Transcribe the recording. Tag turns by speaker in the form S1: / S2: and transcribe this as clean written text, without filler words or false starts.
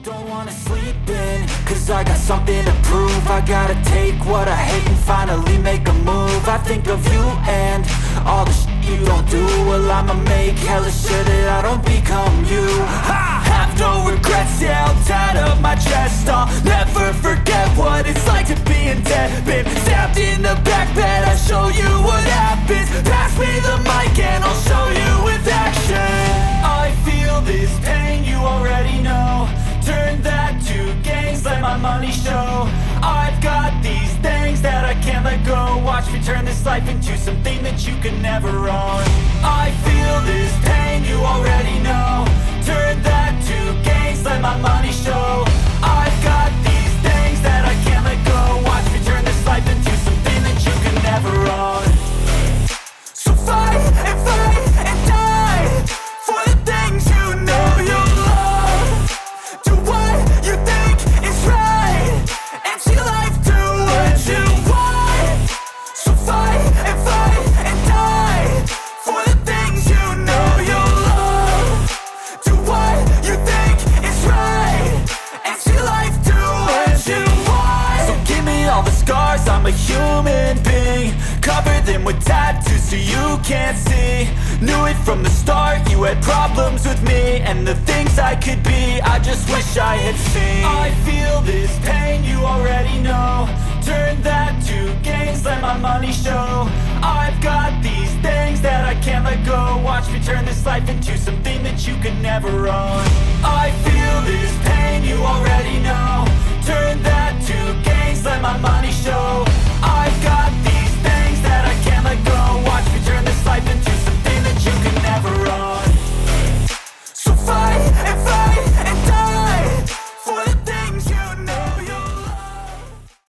S1: Don't wanna sleep in, cause I got something to prove. I gotta take what I hate and finally make a move. I think of you and all the shit you don't do. Well, I'ma make hella sure that I don't become you. I have no regrets, yeah, I'll tie up my chest. I'll never forget what it's like to be in debt. Been stabbed in the back bed, I'll show you what happens. Pass me the mic and I'll show you with action. I feel this pain, you already know. Turn that to gains, let my money show. I've got these things that I can't let go. Watch me turn this life into something that you can never own. I feel this pain, you already know. Turn that to gains, let my money show. I've got these things that I can't let go. Watch me turn this life into something that you can never own. So fight and die for the things you know you love. Do what you think is right and see life do what you want. So fight and die for the things you know you love. Do what you think is right and see life do what you want. So give me all the scars, I'm a human being. Cover them with tattoos so you can't see. Knew it from the start, you had problems with me and the things I could be, I just wish I had seen. I feel this pain, you already know. Turn that to gains, let my money show. I've got these things that I can't let go. Watch me turn this life into something that you can never own. I